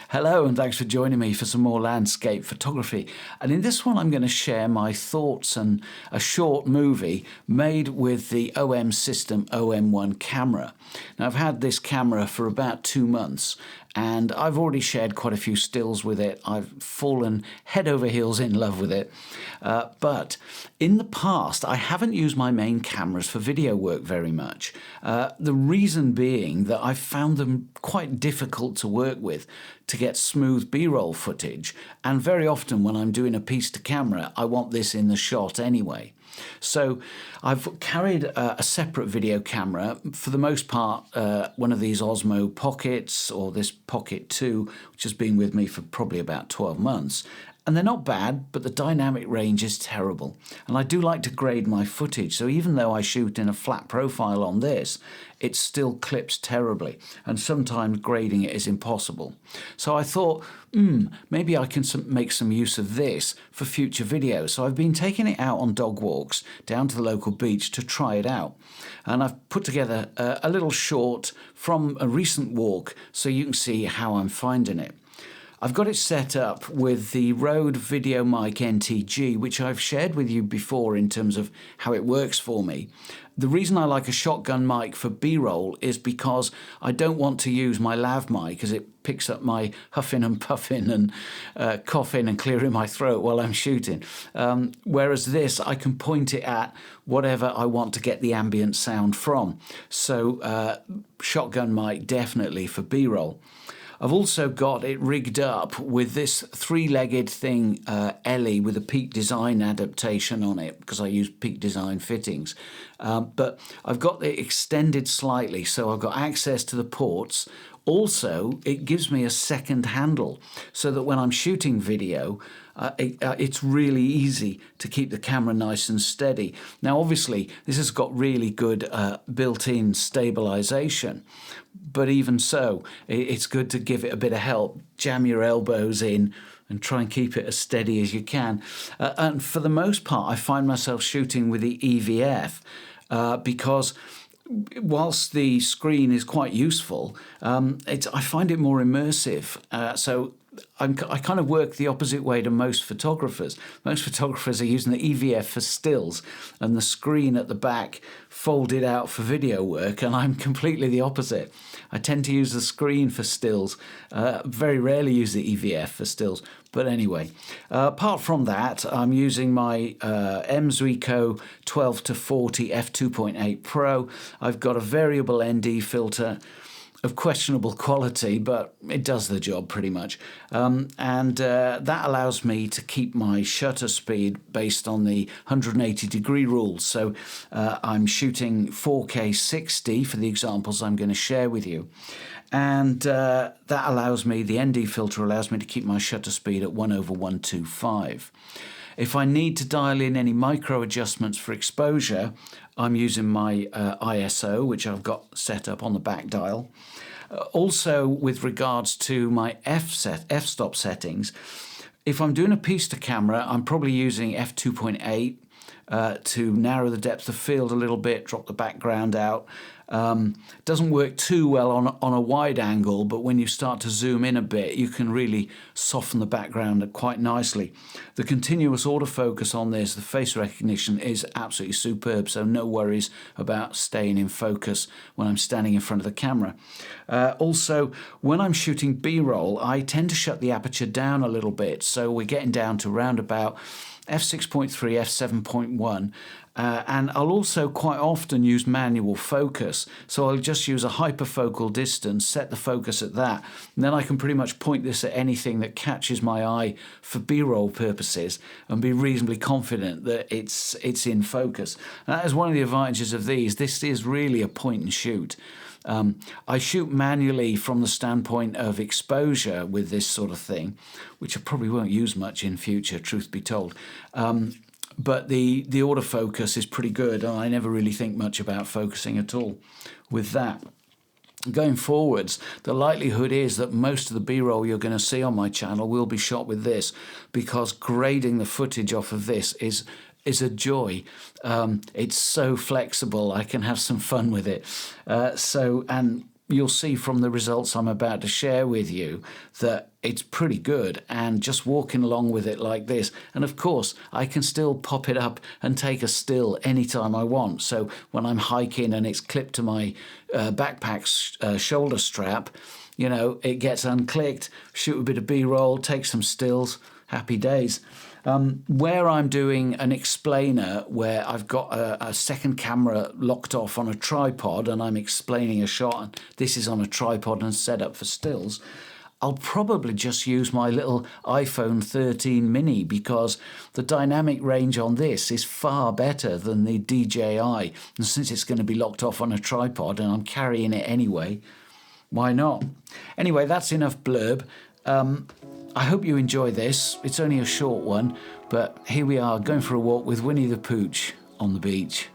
Hello and thanks for joining me for some more landscape photography. And in this one I'm going to share my thoughts on a short movie made with the OM system OM-1 camera. Now I've had this camera for about 2 months and I've already shared quite a few stills with it. I've fallen head over heels in love with it. But in the past, I haven't used my main cameras for video work very much. The reason being that I've found them quite difficult to work with to get smooth B-roll footage. And very often when I'm doing a piece to camera, I want this in the shot anyway. So I've carried a separate video camera, for the most part one of these Osmo Pockets or this Pocket 2, which has been with me for probably about 12 months. And they're not bad, but the dynamic range is terrible. And I do like to grade my footage, so even though I shoot in a flat profile on this, it still clips terribly, and sometimes grading it is impossible. So I thought, maybe I can make some use of this for future videos. So I've been taking it out on dog walks down to the local beach to try it out. And I've put together a little short from a recent walk so you can see how I'm finding it. I've got it set up with the Rode VideoMic NTG, which I've shared with you before in terms of how it works for me. The reason I like a shotgun mic for B-roll is because I don't want to use my lav mic as it picks up my huffing and puffing and coughing and clearing my throat while I'm shooting. Whereas this, I can point it at whatever I want to get the ambient sound from. So shotgun mic definitely for B-roll. I've also got it rigged up with this 3-legged thing, Ellie, with a Peak Design adaptation on it, because I use Peak Design fittings. But I've got it extended slightly, so I've got access to the ports. Also, it gives me a second handle, so that when I'm shooting video, it's really easy to keep the camera nice and steady. Now, obviously, this has got really good built-in stabilization, but even so, it's good to give it a bit of help. Jam your elbows in and try and keep it as steady as you can. And for the most part, I find myself shooting with the EVF because whilst the screen is quite useful, I find it more immersive. So I kind of work the opposite way to most photographers. Most photographers are using the EVF for stills and the screen at the back folded out for video work, and I'm completely the opposite. I tend to use the screen for stills, very rarely use the EVF for stills. But anyway, apart from that, I'm using my Zuiko 12-40 f2.8 Pro. I've got a variable ND filter of questionable quality, but it does the job pretty much. That allows me to keep my shutter speed based on the 180-degree rule. So I'm shooting 4K 60 for the examples I'm going to share with you. And that allows me, the ND filter allows me to keep my shutter speed at 1/125. If I need to dial in any micro adjustments for exposure, I'm using my ISO, which I've got set up on the back dial. Also, with regards to my f-stop settings, if I'm doing a piece to camera, I'm probably using f2.8 to narrow the depth of field a little bit, drop the background out. Doesn't work too well on a wide angle, but when you start to zoom in a bit, you can really soften the background quite nicely. The continuous autofocus on this, the face recognition, is absolutely superb, so no worries about staying in focus when I'm standing in front of the camera. Also, when I'm shooting B-roll, I tend to shut the aperture down a little bit, so we're getting down to round about f6.3, f7.1, and I'll also quite often use manual focus. So I'll just use a hyperfocal distance, set the focus at that, and then I can pretty much point this at anything that catches my eye for B-roll purposes and be reasonably confident that it's in focus. And that is one of the advantages of these. This is really a point and shoot. I shoot manually from the standpoint of exposure with this sort of thing, which I probably won't use much in future, truth be told. But the autofocus is pretty good, and I never really think much about focusing at all with that. Going forwards, the likelihood is that most of the B-roll you're going to see on my channel will be shot with this, because grading the footage off of this is a joy. It's so flexible, I can have some fun with it. And you'll see from the results I'm about to share with you that it's pretty good, and just walking along with it like this. And of course, I can still pop it up and take a still anytime I want. So when I'm hiking and it's clipped to my backpack's shoulder strap, you know, it gets unclicked, shoot a bit of B-roll, take some stills, happy days. Where I'm doing an explainer where I've got a second camera locked off on a tripod and I'm explaining a shot, and this is on a tripod and set up for stills, I'll probably just use my little iPhone 13 mini, because the dynamic range on this is far better than the DJI. And since it's going to be locked off on a tripod and I'm carrying it anyway, why not? Anyway, that's enough blurb. I hope you enjoy this. It's only a short one, but here we are going for a walk with Winnie the Pooch on the beach.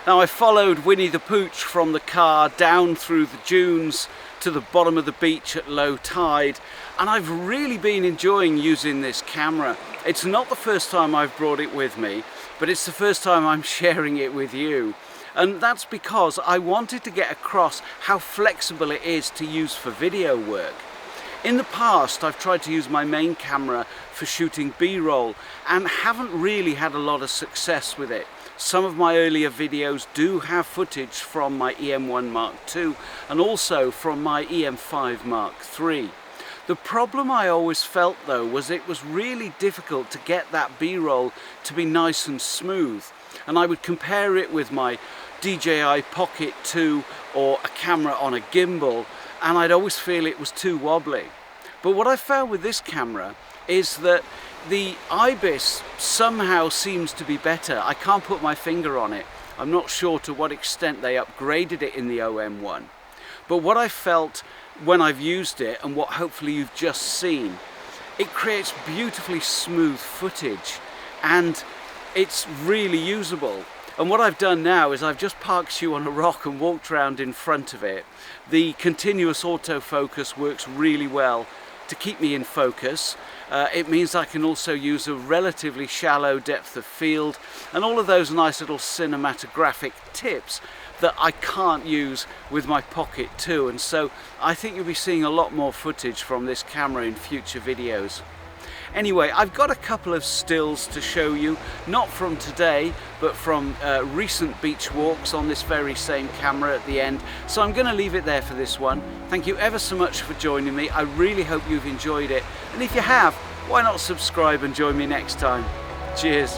Now, I followed Winnie the Pooch from the car down through the dunes to the bottom of the beach at low tide, and I've really been enjoying using this camera. It's not the first time I've brought it with me, but it's the first time I'm sharing it with you. And that's because I wanted to get across how flexible it is to use for video work. In the past, I've tried to use my main camera for shooting B-roll and haven't really had a lot of success with it. Some of my earlier videos do have footage from my EM-1 Mark II and also from my EM-5 Mark III. The problem I always felt though was it was really difficult to get that B-roll to be nice and smooth, and I would compare it with my DJI Pocket 2 or a camera on a gimbal, and I'd always feel it was too wobbly. But what I found with this camera is that the IBIS somehow seems to be better. I can't put my finger on it. I'm not sure to what extent they upgraded it in the OM-1. But what I felt when I've used it, and what hopefully you've just seen, it creates beautifully smooth footage and it's really usable. And what I've done now is I've just parked you on a rock and walked around in front of it. The continuous autofocus works really well to keep me in focus, It means I can also use a relatively shallow depth of field and all of those nice little cinematographic tips that I can't use with my Pocket 2, and so I think you'll be seeing a lot more footage from this camera in future videos. Anyway, I've got a couple of stills to show you, not from today, but from recent beach walks on this very same camera at the end. So I'm going to leave it there for this one. Thank you ever so much for joining me. I really hope you've enjoyed it. And if you have, why not subscribe and join me next time? Cheers.